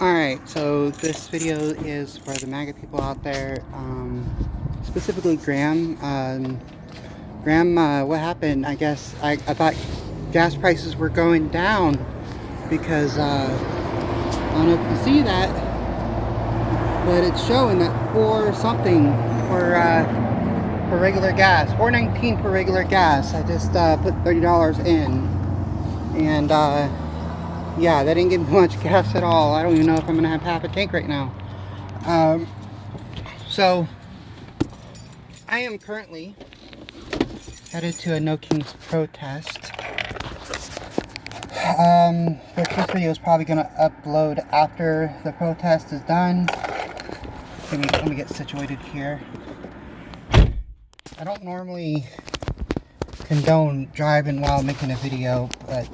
Alright, so this video is for the MAGA people out there, specifically Graham. Graham, what happened? I guess I thought gas prices were going down because, I don't know if you see that, but it's showing that for something for regular gas, $4.19 for regular gas. I just put $30 in, and yeah, that didn't give me much gas at all. I don't even know if I'm gonna have half a tank right now. So I am currently headed to a No Kings protest, which this video is probably gonna upload after the protest is done. Let me get situated here. I don't normally condone driving while making a video, but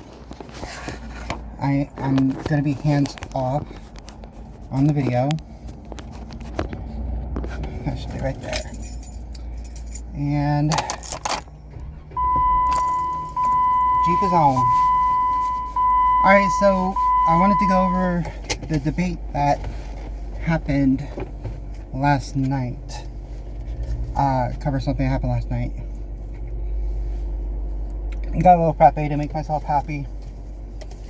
I'm going to be hands off on the video. That should be right there. And Jeep is on. Alright, so I wanted to go over the debate that happened last night. Cover something that happened last night. Got a little frappe to make myself happy.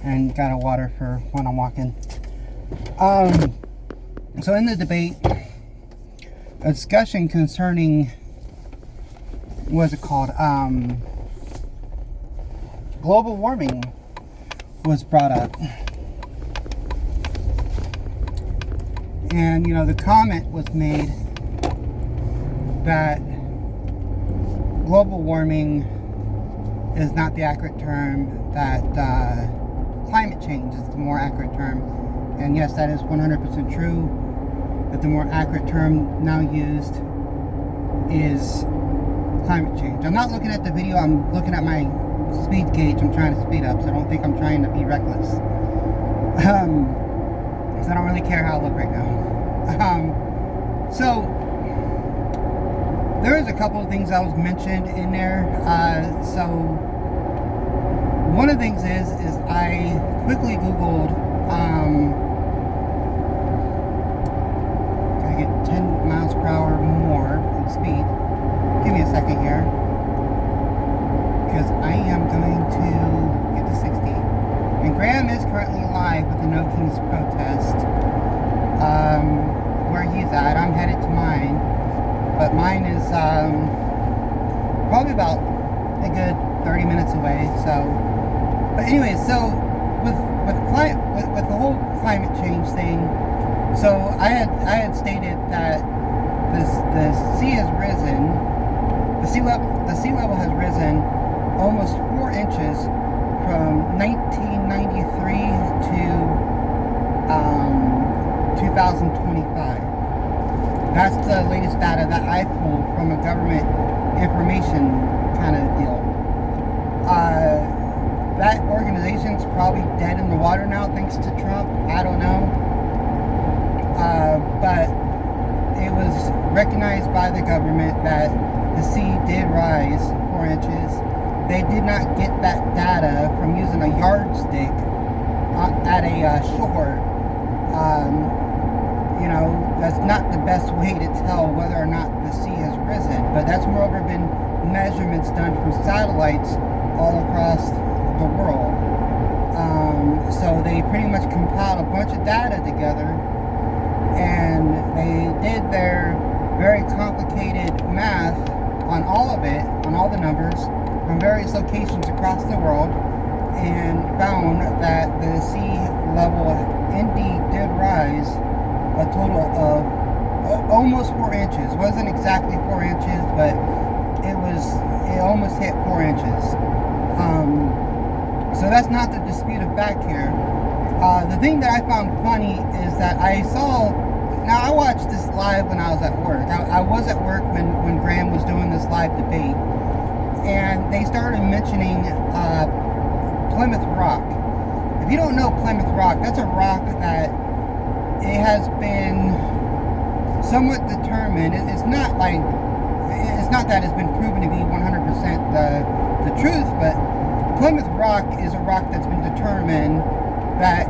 And got a water for when I'm walking. So in the debate, a discussion concerning, what's it called, global warming was brought up. And, you know, the comment was made that global warming is not the accurate term, that climate change is the more accurate term. And yes, that is 100% true, that the more accurate term now used is climate change. I'm not looking at the video, I'm looking at my speed gauge. I'm trying to speed up, so I don't think I'm trying to be reckless. Because I don't really care how I look right now. So there is a couple of things that was mentioned in there. So one of the things is I quickly Googled, I get 10 miles per hour more in speed. Give me a second here, because I am going to get to 60. And Graham is currently live with the No Kings protest, where he's at. I'm headed to mine, but mine is probably about a good 30 minutes away. So, but anyway, so with the whole climate change thing, so I had stated that the sea has risen, the sea level has risen almost 4 inches from 1993 to 2025. That's the latest data that I pulled from a government information kind of deal. That organization's probably dead in the water now thanks to Trump. I don't know. But it was recognized by the government that the sea did rise 4 inches. They did not get that data from using a yardstick at a shore. You know, that's not the best way to tell whether or not the sea has risen. But that's moreover been measurements done from satellites all across the world. So they pretty much compiled a bunch of data together, and they did their very complicated math on all of it, on all the numbers from various locations across the world, and found that the sea level indeed did rise a total of almost 4 inches. Wasn't exactly 4 inches, but it almost hit 4 inches. So that's not the disputed fact here. The thing that I found funny is that I watched this live when I was at work. I was at work when Graham was doing this live debate, and they started mentioning Plymouth Rock. If you don't know Plymouth Rock, that's a rock that it has been somewhat determined. It's not that it's been proven to be 100% the truth, but Plymouth Rock is a rock that's been determined that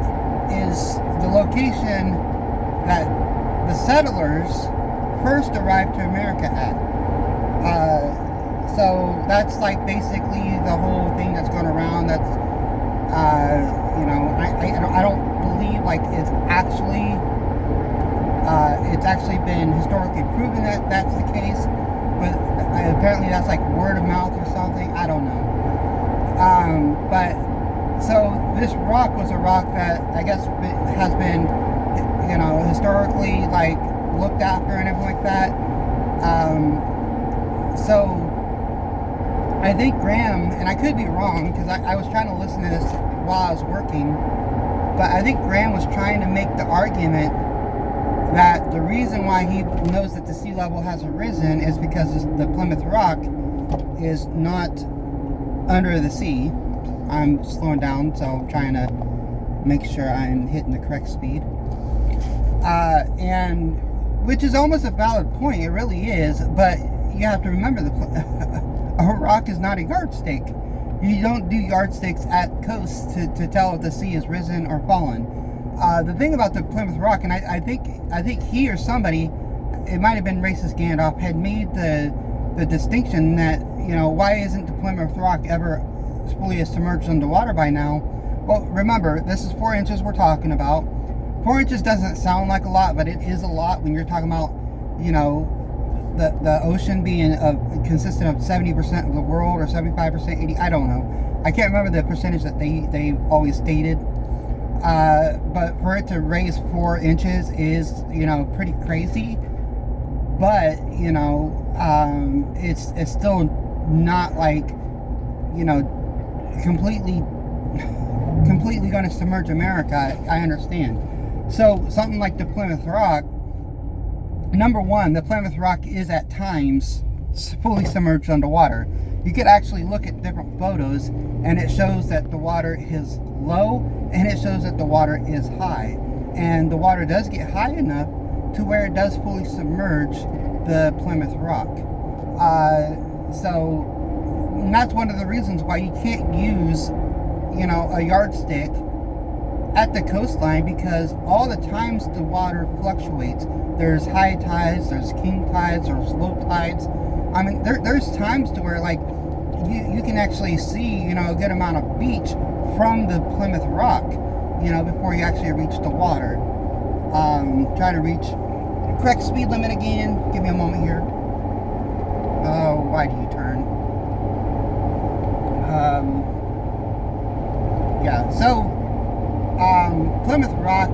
is the location that the settlers first arrived to America at. So that's like basically the whole thing that's going around. That's I don't believe like it's actually been historically proven that that's the case, but apparently that's like word of mouth or something. I don't know. But so this rock was a rock that I guess has been, historically like looked after and everything like that. So I think Graham, and I could be wrong because I was trying to listen to this while I was working, but I think Graham was trying to make the argument that the reason why he knows that the sea level has arisen is because the Plymouth Rock is not under the sea. I'm slowing down, so I'm trying to make sure I'm hitting the correct speed. And which is almost a valid point, it really is, but you have to remember a rock is not a yardstick. You don't do yardsticks at coast to tell if the sea has risen or fallen. The thing about the Plymouth Rock, and I think he or somebody, it might have been Racist Gandalf, had made the distinction that, why isn't the Plymouth Rock ever fully submerged underwater by now? Well, remember, this is 4 inches we're talking about. 4 inches doesn't sound like a lot, but it is a lot when you're talking about, the ocean being consistent of 70% of the world, or 75%, 80%, I don't know. I can't remember the percentage that they always stated. But for it to raise 4 inches is, pretty crazy. But, it's still not like, completely going to submerge America. I understand. So something like the Plymouth Rock, number one, the Plymouth Rock is at times fully submerged underwater. You could actually look at different photos and it shows that the water is low and it shows that the water is high. And the water does get high enough to where it does fully submerge the Plymouth Rock. So that's one of the reasons why you can't use, a yardstick at the coastline, because all the times the water fluctuates. There's high tides, there's king tides, there's low tides. I mean, there's times to where, like, you can actually see, a good amount of beach from the Plymouth Rock, before you actually reach the water. Try to reach the correct speed limit again. Give me a moment here. Oh, why do you turn? Yeah, so, Plymouth Rock,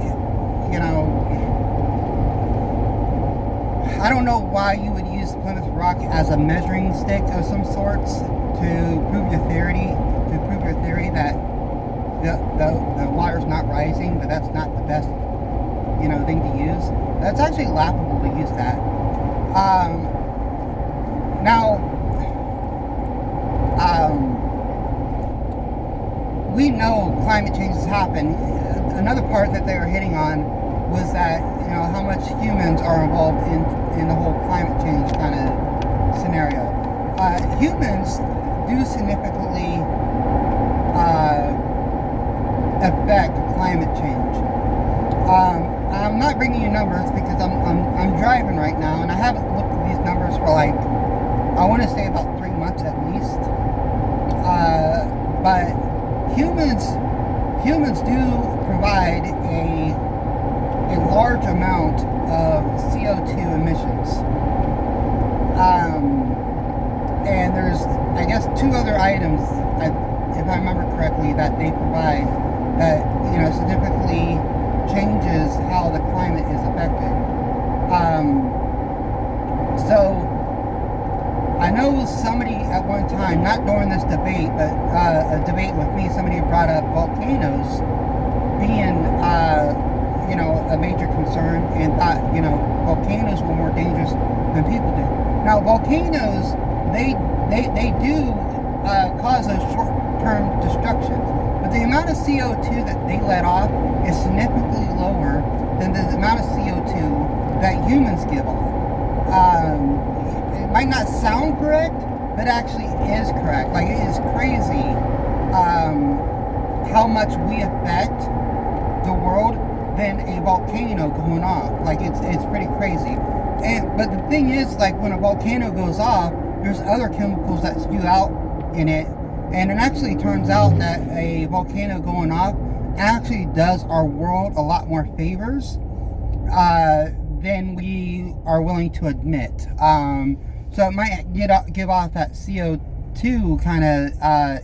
I don't know why you would use Plymouth Rock as a measuring stick of some sorts to prove your theory, that the water's not rising, but that's not the best, thing to use. That's actually laughable to use that. We know climate change has happened. Another part that they were hitting on was that, how much humans are involved in the whole climate change kind of scenario. Humans do significantly affect climate change. I'm not bringing you numbers because I'm driving right now, and I haven't looked at these numbers for I want to say about 3 months at least. But humans do provide a large amount of CO2 emissions. And there's, I guess, 2 other items, if I remember correctly, that they provide that, significantly changes how the climate is affected. So I know somebody at one time, not during this debate, but a debate with me, somebody brought up volcanoes being, a major concern, and thought, volcanoes were more dangerous than people do. Now, volcanoes, they do cause those short-term destructions, but the amount of CO2 that they let off is significantly lower than the amount of CO2 that humans give off. It might not sound correct, but actually is correct. It is crazy how much we affect the world than a volcano going off. Like, it's pretty crazy. But the thing is, like, when a volcano goes off, there's other chemicals that spew out in it, and it actually turns out that a volcano going off actually does our world a lot more favors than we are willing to admit. So it might give off that CO2 kind of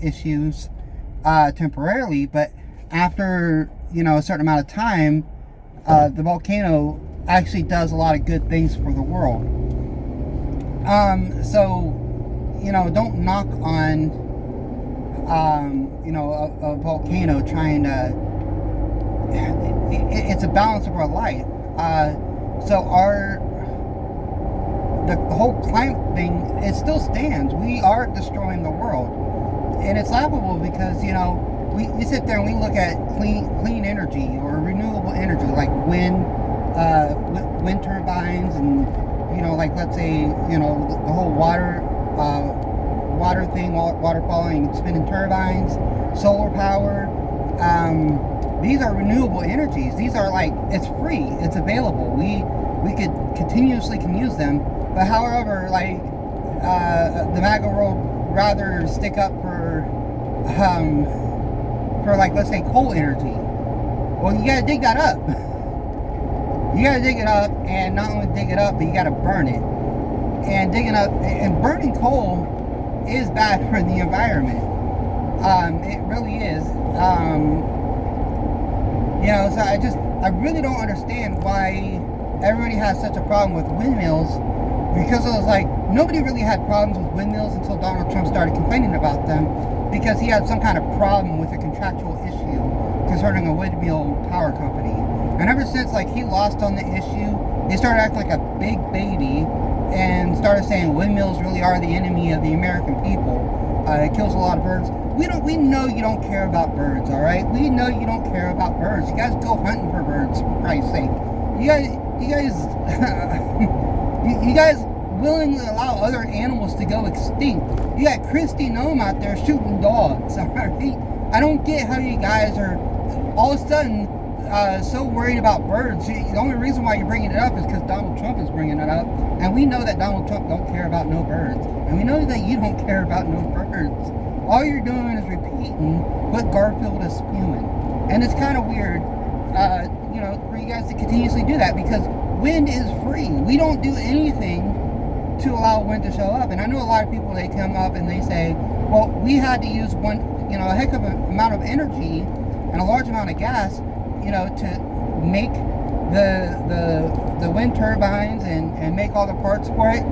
issues temporarily, but after, you know, a certain amount of time, the volcano actually does a lot of good things for the world. So, you know, don't knock on, you know, a volcano trying to, it's a balance of our life. So the whole climate thing, it still stands. We are destroying the world. And it's laughable because, you know, we sit there and we look at clean energy or renewable energy, like wind turbines, and, you know, like, let's say, you know, the whole water thing, waterfalling, spinning turbines, solar power. These are renewable energies. These are, like, it's free, it's available. We could continuously can use them. But however, like, the MAGA world rather stick up for like, let's say, coal energy. Well, you gotta dig that up. You gotta dig it up, and not only dig it up, but you gotta burn it. And digging up and burning coal is bad for the environment. It really is. You know, so I really don't understand why everybody has such a problem with windmills, because it was like, nobody really had problems with windmills until Donald Trump started complaining about them, because he had some kind of problem with a contractual issue concerning a windmill power company. And ever since, like, he lost on the issue, they started acting like a big baby and started saying windmills really are the enemy of the American people. It kills a lot of birds. We know you don't care about birds, all right? We know you don't care about birds. You guys go hunting for birds, for Christ's sake. You guys willingly allow other animals to go extinct. You got Christy Nome out there shooting dogs, all right? I don't get how you guys are all of a sudden so worried about birds. The only reason why you're bringing it up is because Donald Trump is bringing it up, and we know that Donald Trump don't care about no birds, and we know that you don't care about no birds. All you're doing is repeating what Garfield is spewing, and it's kind of weird, you know, for you guys to continuously do that, because wind is free. We don't do anything to allow wind to show up. And I know a lot of people, they come up and they say, well, we had to use a heck of an amount of energy and a large amount of gas, you know, to make the wind turbines and make all the parts for it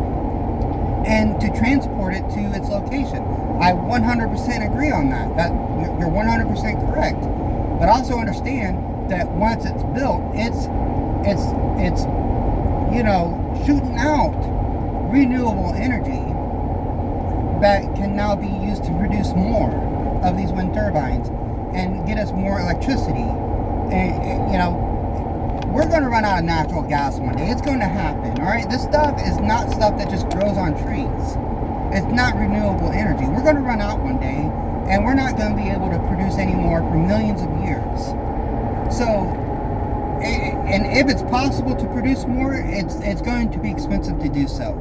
and to transport it to its location. I 100% agree on that. You're 100% correct. But also understand that once it's built, it's you know, shooting out renewable energy that can now be used to produce more of these wind turbines and get us more electricity. And you know, we're going to run out of natural gas one day. It's going to happen, all right? This stuff is not stuff that just grows on trees. It's not renewable energy. We're going to run out one day, and we're not going to be able to produce any more for millions of years. So, and if it's possible to produce more, it's going to be expensive to do so.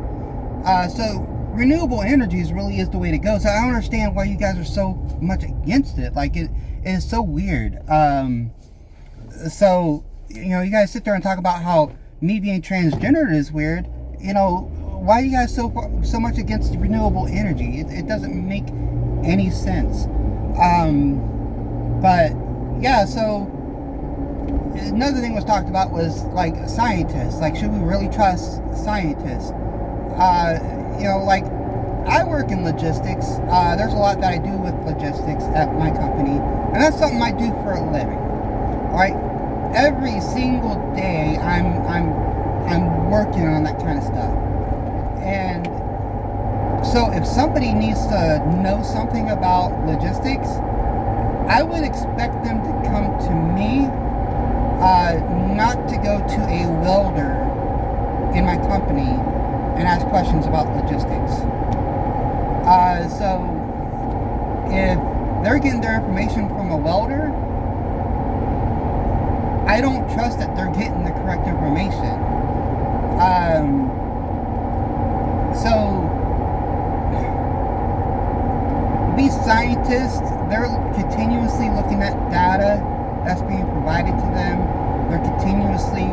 So renewable energies really is the way to go. So I don't understand why you guys are so much against it. Like, it is so weird. So, you know, you guys sit there and talk about how me being transgender is weird. You know, why are you guys so much against renewable energy? It doesn't make any sense. But yeah, so another thing was talked about was, like, scientists. Like, should we really trust scientists? You know, like, I work in logistics. There's a lot that I do with logistics at my company, and that's something I do for a living. All right, every single day I'm working on that kind of stuff. And so if somebody needs to know something about logistics, I would expect them to come to me, not to go to a welder in my company and ask questions about logistics. So if they're getting their information from a welder, I don't trust that they're getting the correct information. So these scientists, they're continuously looking at data that's being provided to them. They're continuously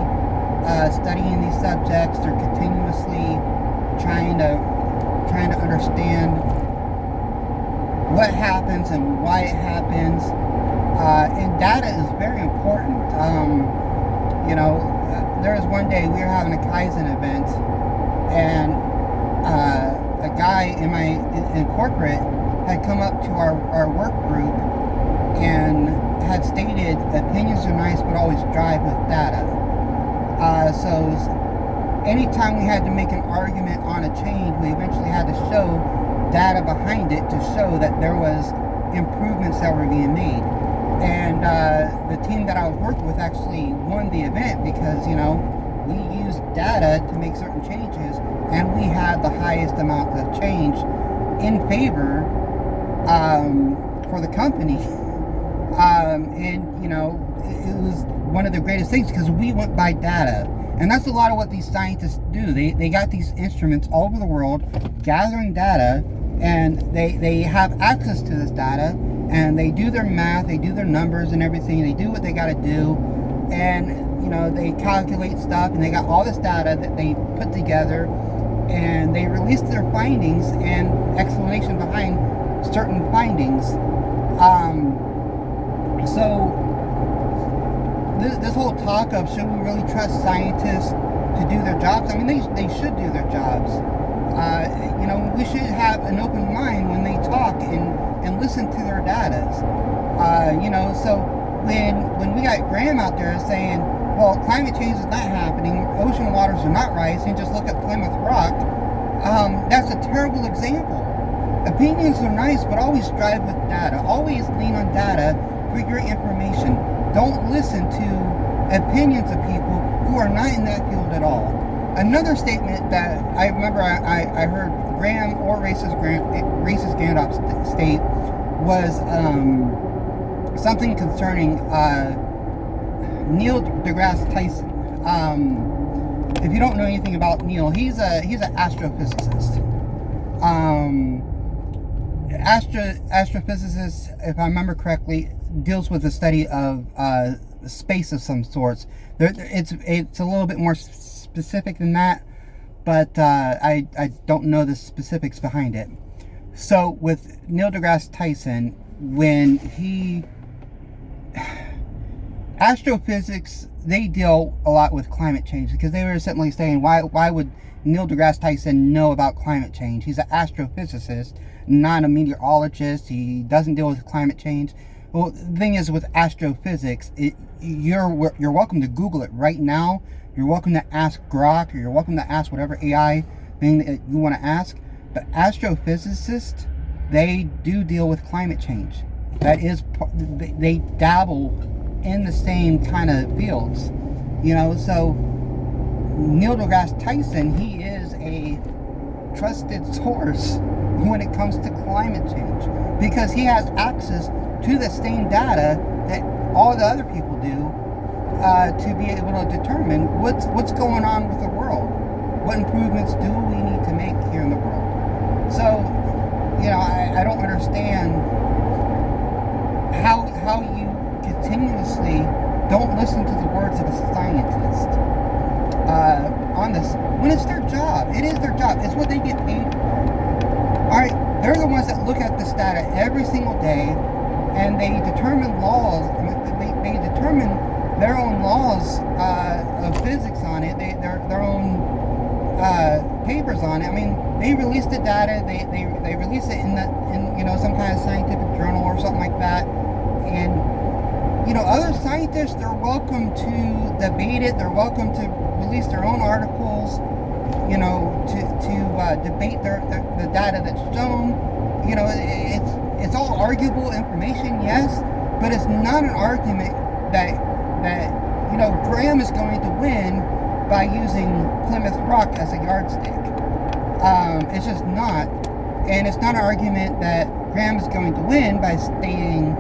studying these subjects. They're continuously trying to understand what happens and why it happens. And data is very important. There was one day we were having a Kaizen event, and a guy in corporate had come up to our work group and had stated, opinions are nice but always drive with data. So anytime we had to make an argument on a change, we eventually had to show data behind it to show that there was improvements that were being made. And the team that I was working with actually won the event because, we used data to make certain changes, and we had the highest amount of change in favor for the company. It was one of the greatest things because we went by data. And that's a lot of what these scientists do. They got these instruments all over the world gathering data, and they have access to this data, and they do their math, they do their numbers and everything, they do what they got to do, and they calculate stuff, and they got all this data that they put together, and they release their findings and explanation behind certain findings. So this whole talk of should we really trust scientists to do their jobs? I mean, they should do their jobs. We should have an open mind when they talk and listen to their data. So when we got Graham out there saying, well, climate change is not happening, ocean waters are not rising, just look at Plymouth Rock, that's a terrible example. Opinions are nice, but always drive with data. Always lean on data for your information. Don't listen to opinions of people who are not in that field at all. Another statement that I remember I heard Graham or racist Gandalf state was something concerning Neil deGrasse Tyson. If you don't know anything about Neil, he's an astrophysicist. Astrophysicist, if I remember correctly, deals with the study of space of some sorts. It's a little bit more specific than that, but I don't know the specifics behind it. So with Neil deGrasse Tyson, when astrophysics, they deal a lot with climate change, because they were simply saying, why would Neil deGrasse Tyson know about climate change? He's an astrophysicist, not a meteorologist. He doesn't deal with climate change. Well, the thing is, with astrophysics, you're welcome to Google it right now. You're welcome to ask Grok, or you're welcome to ask whatever AI thing that you want to ask. But astrophysicists, they do deal with climate change. That is, they dabble in the same kind of fields. So Neil deGrasse Tyson, he is a trusted source when it comes to climate change, because he has access to the same data that all the other people do, to be able to determine what's going on with the world. What improvements do we need to make here in the world? So, I don't understand how you continuously don't listen to the words of a scientist on this, when it's their job. It is their job. It's what they get paid for. Alright, they're the ones that look at this data every single day, and they determine laws. They determine their own laws of physics on it, their own papers on it. I mean, they release the data, they release it in some kind of scientific journal or something like that, and other scientists, they're welcome to debate it, they're welcome to release their own articles, to debate the data that's shown. It's all arguable information, yes, but it's not an argument that Graham is going to win by using Plymouth Rock as a yardstick. It's just not. And it's not an argument that Graham is going to win by stating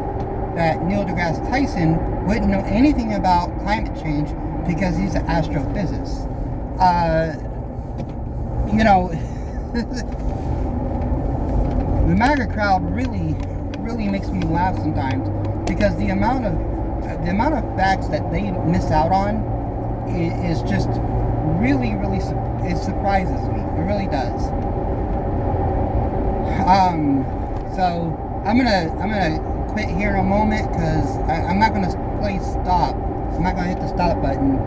that Neil deGrasse Tyson wouldn't know anything about climate change because he's an astrophysicist. You know, the MAGA crowd really makes me laugh sometimes, because the amount of facts that they miss out on is just really it surprises me. It really does. So I'm gonna quit here in a moment, because I'm not gonna play stop. I'm not gonna hit the stop button.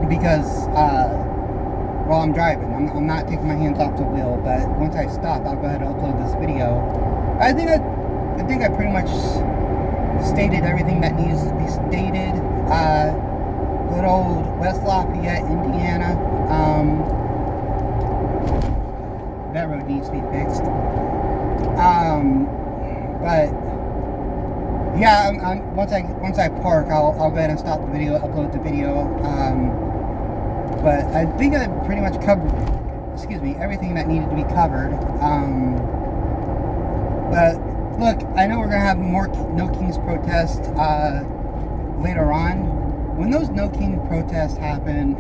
Because while I'm driving, I'm not taking my hands off the wheel. But once I stop, I'll go ahead and upload this video. I think I pretty much stated everything that needs to be stated. Good old West Lafayette, Indiana. That road needs to be fixed. But yeah, once I park, I'll go ahead and stop the video, upload the video. But I think I pretty much covered, everything that needed to be covered. But look, I know we're gonna have more No Kings protests later on. When those No King protests happen,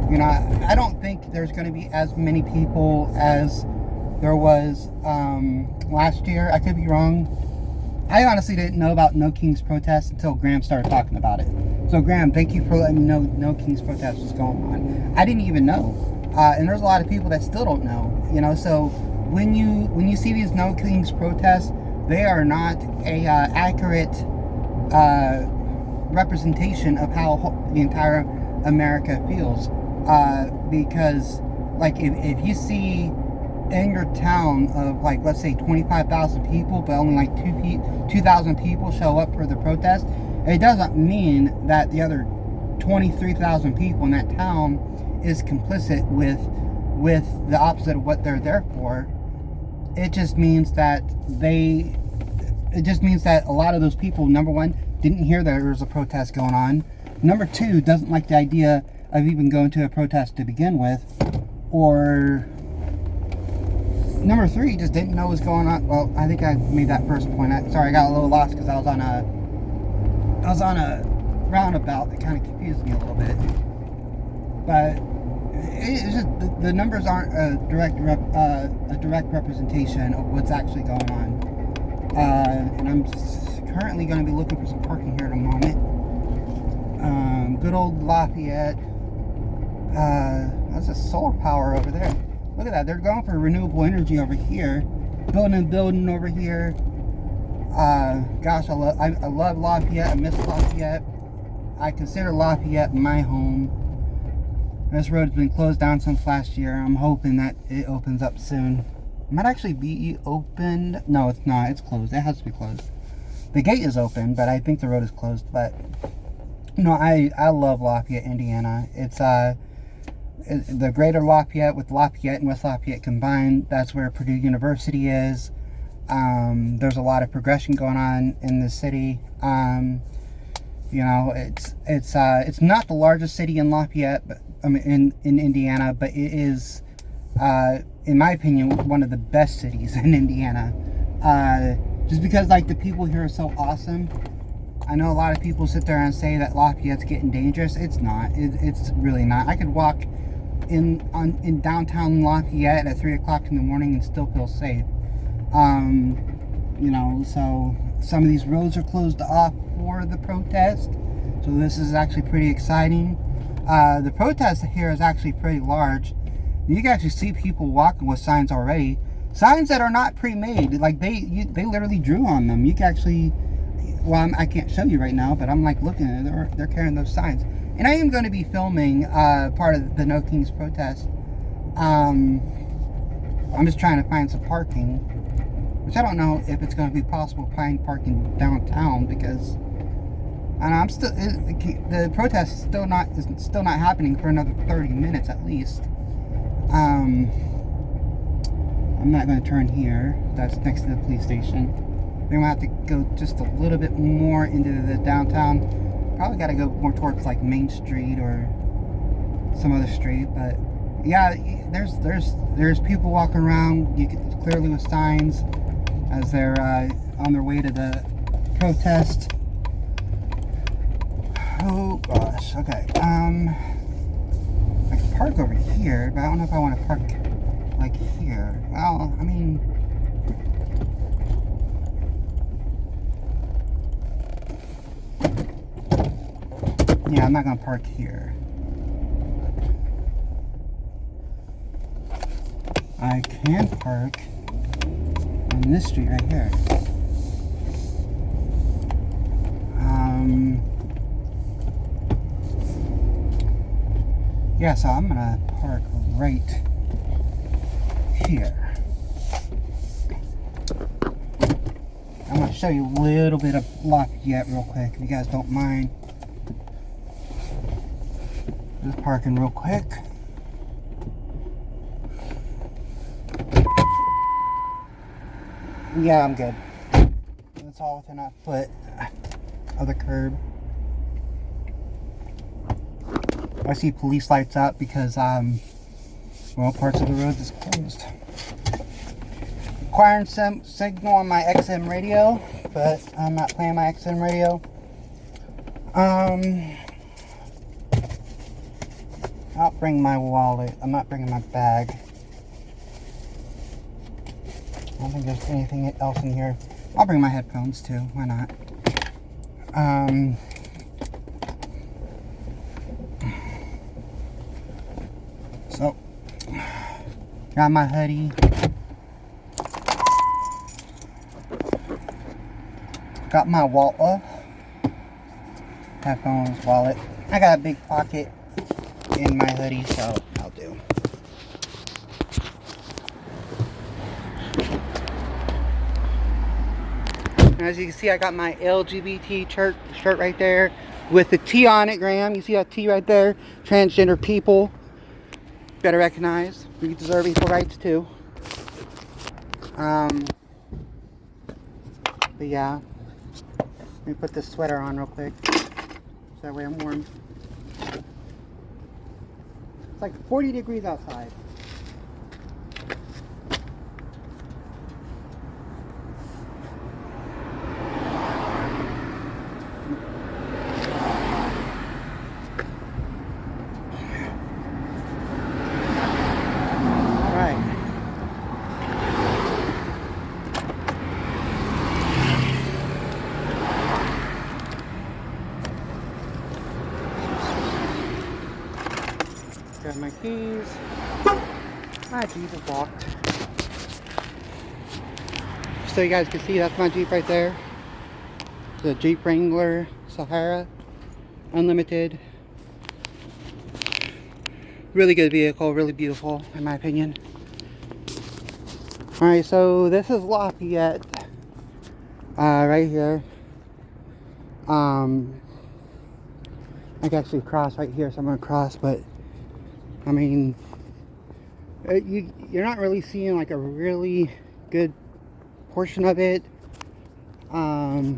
you know, I don't think there's going to be as many people as there was last year. I could be wrong. I honestly didn't know about No King's protest until Graham started talking about it. So Graham, thank you for letting me know No King's protest was going on. I didn't even know, and there's a lot of people that still don't know. You know, so when you see these No King's protests, they are not a accurate representation of how the entire America feels. Because like if you see in your town of, like, let's say 25,000 people, but only like 2,000 people show up for the protest, it doesn't mean that the other 23,000 people in that town is complicit with the opposite of what they're there for. It just means that a lot of those people, number one, didn't hear there was a protest going on. Number two, doesn't like the idea of even going to a protest to begin with. Or number three, just didn't know what was going on. Well, I think I made that first point. Sorry, I got a little lost because I was on a roundabout that kind of confused me a little bit. But it's just the numbers aren't a direct representation of what's actually going on. And I'm currently going to be looking for some parking here in a moment. Good old Lafayette. That's a solar power over there. Look at that. They're going for renewable energy over here. Building over here. Gosh, I love Lafayette. I miss Lafayette. I consider Lafayette my home. This road has been closed down since last year. I'm hoping that it opens up soon. It might actually be opened. No, it's not. It's closed. It has to be closed. The gate is open, but I think the road is closed. But no, I love Lafayette, Indiana. It's the greater Lafayette with Lafayette and West Lafayette combined. That's where Purdue University is. There's a lot of progression going on in the city. You know, it's not the largest city in Lafayette, but in Indiana, but it is, in my opinion, one of the best cities in Indiana. Just because, like, the people here are so awesome. I know a lot of people sit there and say that Lafayette's getting dangerous. It's not. It's really not. I could walk in downtown Lafayette at 3 o'clock in the morning and still feel safe. You know, so some of these roads are closed off for the protest. So this is actually pretty exciting. The protest here is actually pretty large. You can actually see people walking with signs already. Signs that are not pre-made. Like, they literally drew on them. You can actually, well, I can't show you right now, but I'm like looking at it. They're carrying those signs. And I am going to be filming part of the No Kings protest. I'm just trying to find some parking, which I don't know if it's going to be possible to find parking downtown, because I'm still, the protest is still not happening for another 30 minutes at least. I'm not going to turn here. That's next to the police station. Then we'll have to go just a little bit more into the downtown. Probably got to go more towards, like, Main Street or some other street. But yeah, there's people walking around. You can clearly with signs. as they're on their way to the protest. Oh gosh, okay. I can park over here, but I don't know if I want to park like here. Well, I mean, yeah, I'm not gonna park here. I can park on this street right here. Yeah, so I'm gonna park right here. I'm gonna show you a little bit of Lafayette real quick, if you guys don't mind. Just parking real quick. Yeah, I'm good. It's all within a foot of the curb. I see police lights up because well, parts of the road is closed. Requiring some signal on my XM radio, but I'm not playing my XM radio. I'll bring my wallet. I'm not bringing my bag. I don't think there's anything else in here. I'll bring my headphones too. Why not? So, got my hoodie. Got my wallet. Headphones, wallet. I got a big pocket in my hoodie, so I'll do. As you can see, I got my LGBT shirt right there with the T on it, Graham. You see that T right there? Transgender people. Better recognize. We deserve equal rights too. But yeah. Let me put this sweater on real quick. So that way I'm warm. It's like 40 degrees outside. Got my keys. My Jeep is locked. So you guys can see, that's my Jeep right there. The Jeep Wrangler Sahara Unlimited. Really good vehicle, really beautiful in my opinion. Alright, so this is Lafayette. Right here. I can actually cross right here, so I'm gonna cross, but I mean, you're not really seeing like a really good portion of it. But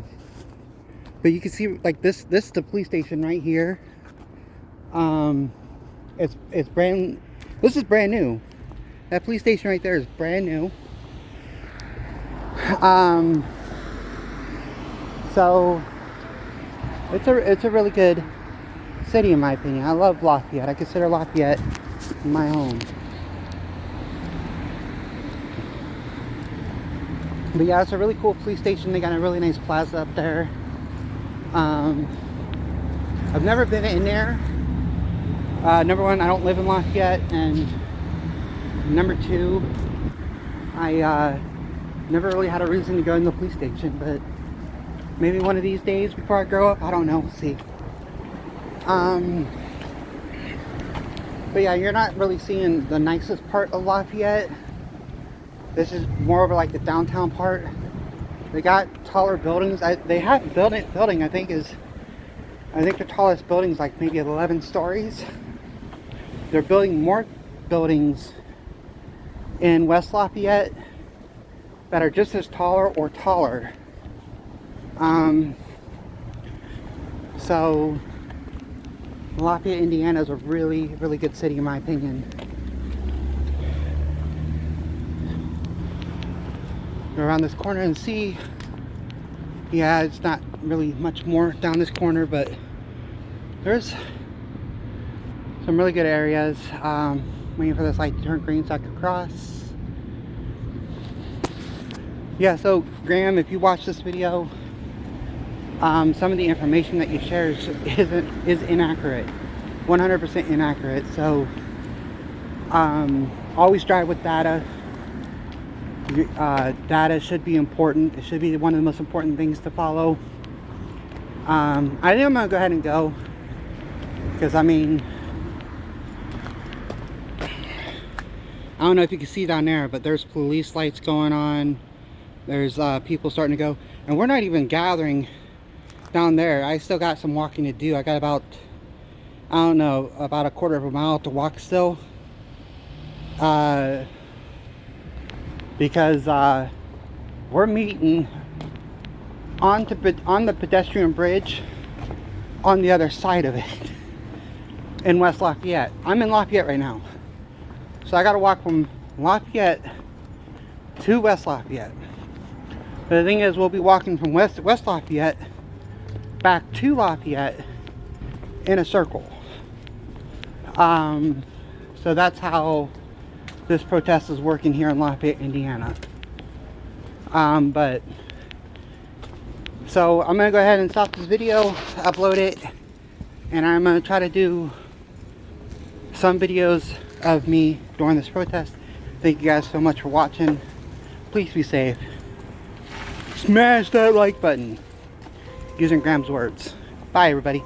you can see like this is the police station right here. This is brand new. That police station right there is brand new. So it's a really good city in my opinion. I love Lafayette. I consider Lafayette my home. But yeah, it's a really cool police station. They got a really nice plaza up there. I've never been in there. Number one, I don't live in Lafayette, and number two, I never really had a reason to go in the police station, but maybe one of these days before I grow up, I don't know, we'll see. But yeah, you're not really seeing the nicest part of Lafayette. This is more over like the downtown part. They got taller buildings. They have building. I think the tallest building is like maybe 11 stories. They're building more buildings in West Lafayette that are just as taller or taller. So Lafayette, Indiana is a really, really good city in my opinion. go around this corner and see. Yeah, it's not really much more down this corner, but there's some really good areas. Waiting for this light to turn green so I can cross. Yeah, so Graham, if you watch this video, some of the information that you share is inaccurate, 100% inaccurate. So always drive with data. Data should be important. It should be one of the most important things to follow. I think I'm gonna go ahead and go, because I mean, I don't know if you can see down there, but there's police lights going on. There's people starting to go, and we're not even gathering down there. I still got some walking to do. I got about, I don't know, about a quarter of a mile to walk still. Because we're meeting on the pedestrian bridge on the other side of it in West Lafayette. I'm in Lafayette right now, so I got to walk from Lafayette to West Lafayette. But the thing is, we'll be walking from West Lafayette back to Lafayette in a circle. So that's how this protest is working here in Lafayette, Indiana. But so I'm gonna go ahead and stop this video, upload it, and I'm gonna try to do some videos of me during this protest. Thank you guys so much for watching. Please be safe. Smash that like button, using Graham's words. Bye everybody.